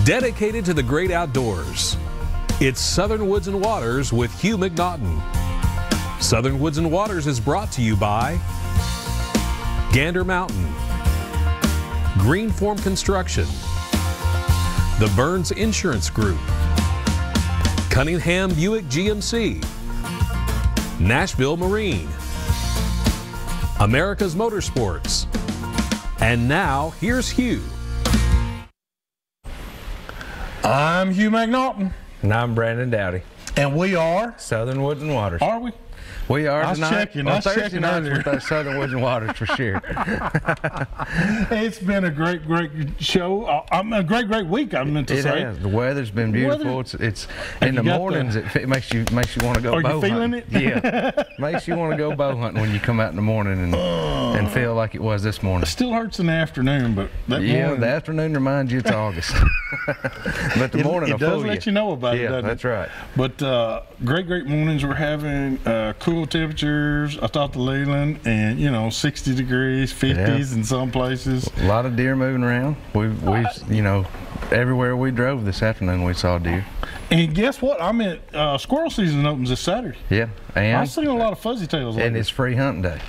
Dedicated to the great outdoors, it's Southern Woods and Waters with Hugh McNaughton. Southern Woods and Waters is brought to you by Gander Mountain, Greenform Construction, the Burns Insurance Group, Cunningham Buick GMC, Nashville Marine, America's Motorsports, and now here's Hugh. I'm Hugh McNaughton. And I'm Brandon Dowdy. And we are? Southern Woods and Waters. Are we? We are I was tonight. checking. On I was Thursday checking nights earlier. with our Southern Woods and Waters for sure. It's been a great show. A great week, I meant to say. It has. The weather's been beautiful. It's in the mornings. It makes you want to go Are bow you feeling hunting. it? Yeah, makes you want to go bow hunting when you come out in the morning and feel like it was this morning. It still hurts in the afternoon, but that morning, the afternoon reminds you it's August. But the morning it will does fool let you know about it. Yeah, doesn't that's it? right. But great mornings we're having. Cool temperatures. I thought the Leland, and 60 degrees, 50s in some places. A lot of deer moving around. We've everywhere we drove this afternoon we saw deer. And guess what? I'm at squirrel season opens this Saturday. Yeah, and I've seen a lot of fuzzy tails. And it's free hunting day.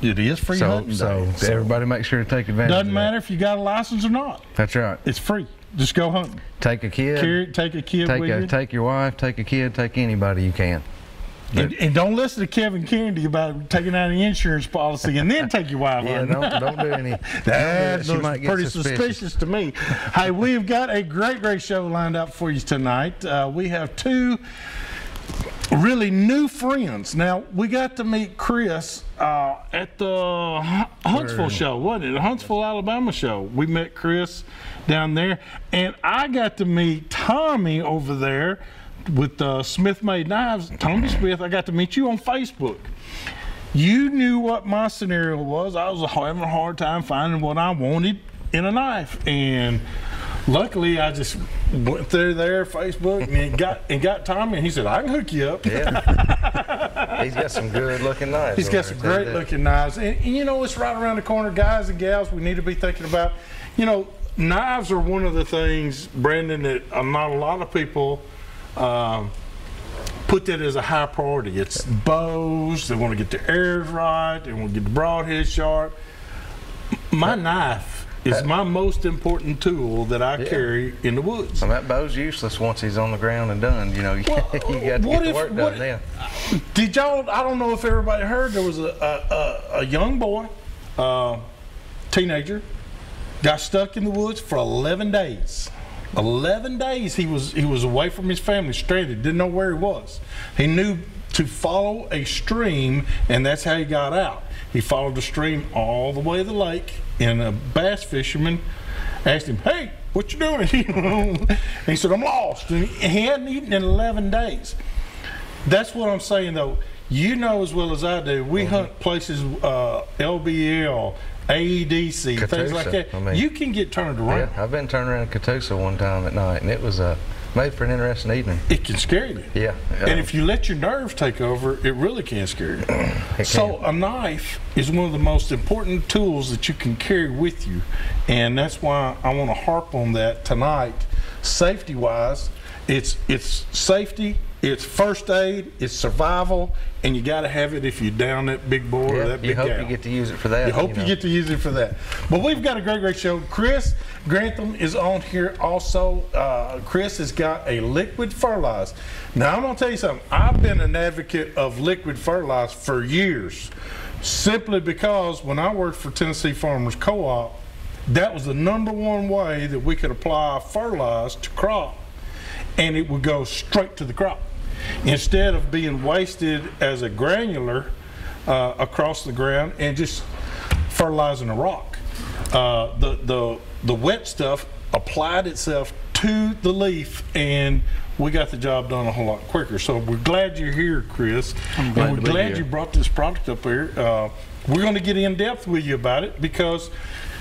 It is free hunting day. So everybody make sure to take advantage. Doesn't matter if you got a license or not. That's right. It's free. Just go hunting. Take a kid. Take a kid with you. Take your wife. Take a kid. Take anybody you can. And don't listen to Kevin Kennedy about taking out an insurance policy and then take your wife out. Yeah, don't do any. That looks pretty suspicious to me. Hey, we've got a great show lined up for you tonight. We have two really new friends. Now, we got to meet Chris at the Huntsville show, wasn't it? The Huntsville, Alabama show. We met Chris down there, and I got to meet Tommy over there with Smith Made Knives. Tommy Smith, I got to meet you on Facebook. You knew what my scenario was. I was having a hard time finding what I wanted in a knife, and luckily I just went through there, Facebook, and got Tommy, and he said, I can hook you up. Yeah. He's got some good looking knives. He's got some great looking knives. And it's right around the corner, guys and gals, we need to be thinking about, knives are one of the things, Brandon, that not a lot of people put that as a high priority. It's bows, they want to get the airs right, they want to get the broadhead sharp. My knife is my most important tool that I carry in the woods. Well, that bow's useless once he's on the ground and done. You got to get the work done then. Did y'all, I don't know if everybody heard, there was a young boy, teenager, got stuck in the woods for 11 days. 11 days he was away from his family, stranded, didn't know where he was. He knew to follow a stream, and that's how he got out. He followed the stream all the way to the lake, and a bass fisherman asked him, hey, what you doing? And he said, I'm lost. And he hadn't eaten in 11 days. That's what I'm saying, though. You know as well as I do, we hunt places, LBL, AEDC, Catoosa, things like that. You can get turned around. Yeah, I've been turned around Catoosa one time at night, and it was made for an interesting evening. It can scare you. Yeah. And if you let your nerves take over, it really can scare you. So a knife is one of the most important tools that you can carry with you, and that's why I want to harp on that tonight. Safety-wise, it's safety, it's first aid, it's survival, and you got to have it if you're down that big boy or that big gal. You hope you get to use it for that. You hope you get to use it for that. But we've got a great show. Chris Grantham is on here also. Chris has got a liquid fertilizer. Now, I'm going to tell you something. I've been an advocate of liquid fertilizer for years, simply because when I worked for Tennessee Farmers Co-op, that was the #1 way that we could apply fertilizer to crop, and it would go straight to the crop, instead of being wasted as a granular across the ground and just fertilizing a rock. The wet stuff applied itself to the leaf, and we got the job done a whole lot quicker. So we're glad you're here, Chris. I'm glad and we're glad you brought this product up here. We're going to get in depth with you about it because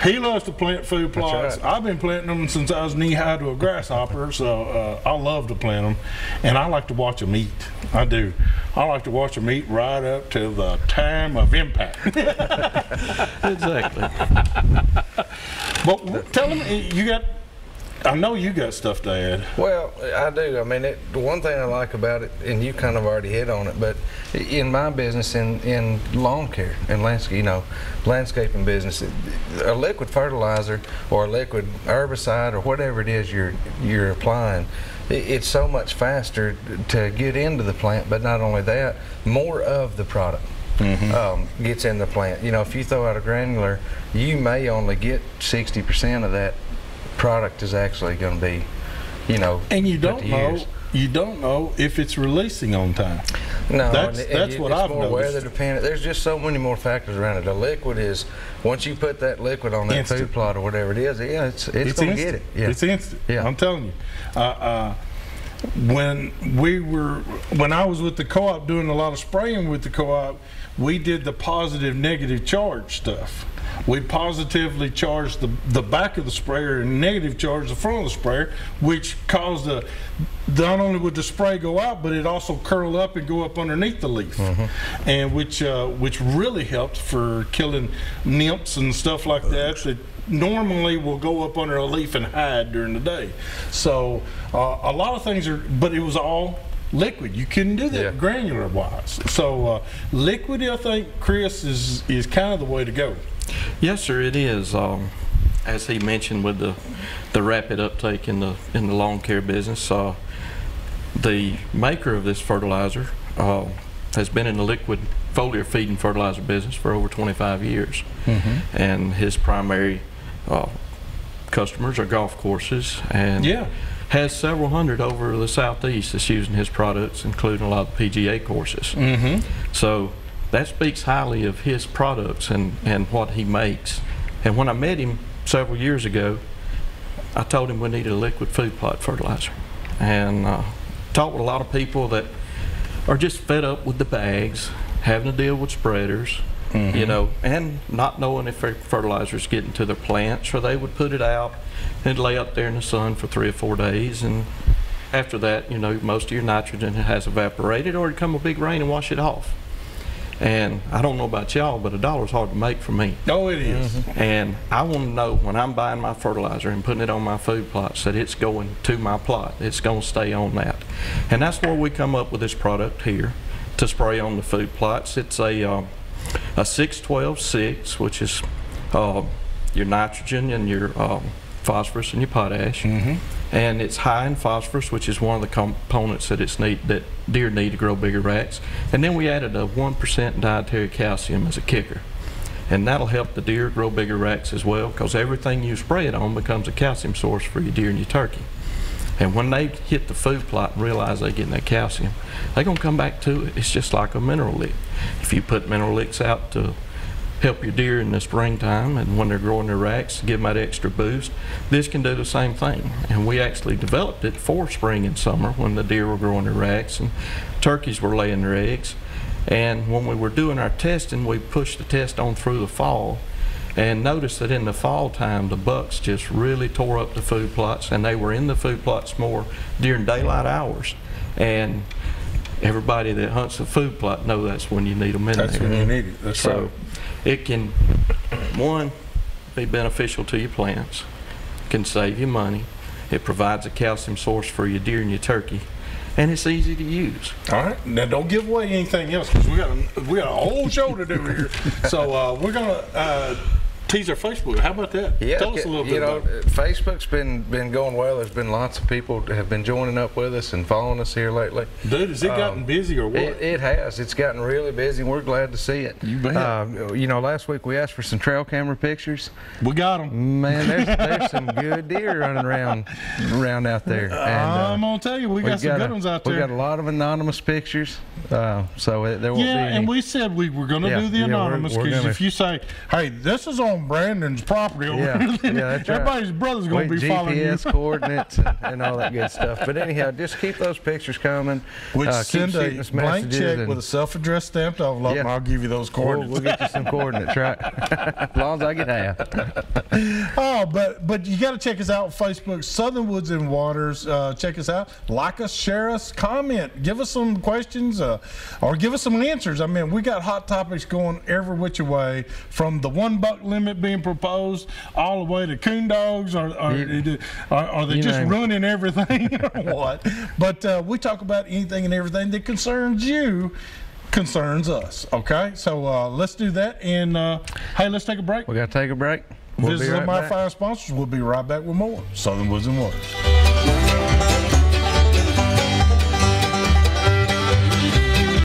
he loves to plant food plots. Right. I've been planting them since I was knee-high to a grasshopper, so I love to plant them, and I like to watch them eat. I do. I like to watch them eat right up to the time of impact. Exactly. But tell them, you got I know you got stuff to add. Well, I do. I mean, the one thing I like about it, and you kind of already hit on it, but in my business, in lawn care and landscaping business, a liquid fertilizer or a liquid herbicide or whatever it is you're applying, it's so much faster to get into the plant. But not only that, more of the product gets in the plant. If you throw out a granular, you may only get 60% of that product is actually going to be, and you don't know if it's releasing on time. No, that's what I've more noticed. Weather dependent. There's just so many more factors around it. A liquid is, once you put that liquid on that instant. food plot or whatever it is, it's going to get it. Yeah. It's instant. Yeah. I'm telling you. When I was with the co-op doing a lot of spraying with the co-op, we did the positive negative charge stuff. We positively charged the back of the sprayer and negative charged the front of the sprayer, which caused not only would the spray go out, but it also curl up and go up underneath the leaf, and which really helped for killing nymphs and stuff like that normally will go up under a leaf and hide during the day. So a lot of things but it was all liquid. You couldn't do that granular wise. So liquid, I think, Chris, is kind of the way to go. Yes, sir, it is. As he mentioned, with the rapid uptake in the lawn care business, the maker of this fertilizer has been in the liquid foliar feed and fertilizer business for over 25 years, and his primary customers are golf courses, and has several hundred over the southeast that's using his products, including a lot of PGA courses. So that speaks highly of his products and what he makes. And when I met him several years ago, I told him we needed a liquid food plot fertilizer, and talked with a lot of people that are just fed up with the bags, having to deal with spreaders, and not knowing if their fertilizer is getting to their plants, or they would put it out and lay up there in the sun for 3 or 4 days, and after that, most of your nitrogen has evaporated, or it'd come a big rain and wash it off. And I don't know about y'all, but $1's hard to make for me. Oh, it is. And I want to know when I'm buying my fertilizer and putting it on my food plots that it's going to my plot. It's going to stay on that. And that's where we come up with this product here to spray on the food plots. It's a 6-12-6, which is your nitrogen and your phosphorus and your potash. And it's high in phosphorus, which is one of the components that deer need to grow bigger racks. And then we added a 1% dietary calcium as a kicker. And that'll help the deer grow bigger racks as well, because everything you spray it on becomes a calcium source for your deer and your turkey. And when they hit the food plot and realize they're getting that calcium, they're going to come back to it. It's just like a mineral lick. If you put mineral licks out to help your deer in the springtime and when they're growing their racks, give them that extra boost, this can do the same thing. And we actually developed it for spring and summer when the deer were growing their racks and turkeys were laying their eggs. And when we were doing our testing, we pushed the test on through the fall and noticed that in the fall time the bucks just really tore up the food plots, and they were in the food plots more during daylight hours. And everybody that hunts a food plot know that's when you need them in there. That's when you need it. That's right. It can, one, be beneficial to your plants, can save you money, it provides a calcium source for your deer and your turkey, and it's easy to use. All right, now don't give away anything else, because we got a whole show to do here. So we're gonna tease our Facebook. How about that? Yeah, tell us a little bit about it. Facebook's been going well. There's been lots of people that have been joining up with us and following us here lately. Dude, has it gotten busy or what? It has. It's gotten really busy, and we're glad to see it. You bet. Last week we asked for some trail camera pictures. We got them. Man, there's some good deer running around out there. And, I'm gonna tell you, we got some good ones out there. We got a lot of anonymous pictures, so there won't be any. And we said we were gonna do the anonymous, because if you say, "Hey, this is on Brandon's property over here," that's right. everybody's brother's gonna be following you. GPS coordinates and all that good stuff. But anyhow, just keep those pictures coming. Which send a blank check with a self-addressed stamped envelope, and I'll give you those coordinates. We'll get you some coordinates, right? As long as I get half. Oh, but you got to check us out on Facebook, Southern Woods and Waters. Check us out, like us, share us, comment, give us some questions, or give us some answers. I mean, we got hot topics going every which way, from the $1 limit amendment being proposed all the way to coon dogs, or are they You just name it. ruining everything or what? But we talk about anything and everything that concerns you, concerns us. Okay, so let's do that. And hey, let's take a break. We got to take a break. We'll be Visit right my back. fine sponsors. We'll be right back with more Southern Woods and Waters.